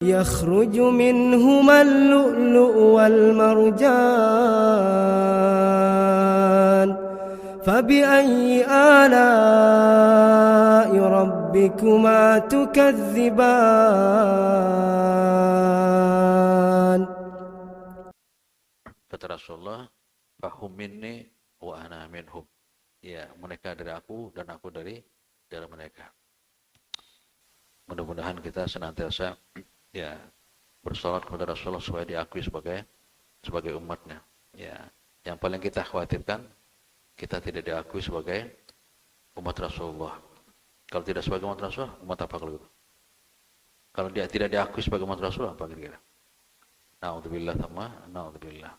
يخرج منهما اللؤلؤ والمرجان فبأي آلاء ربكما تكذبان. Kata Rasulullah, fahum minni wa ana minhum. Ya, mereka dari aku dan aku dari mereka. Mudah-mudahan kita senantiasa ya bersolat kepada Rasulullah supaya diakui sebagai umatnya. Ya, yang paling kita khawatirkan kita tidak diakui sebagai umat Rasulullah. Kalau tidak sebagai umat Rasulullah, umat apa kalau itu? Kalau dia tidak diakui sebagai umat Rasulullah, apa kira-kira? Na'udzubillah sama na'udzubillah.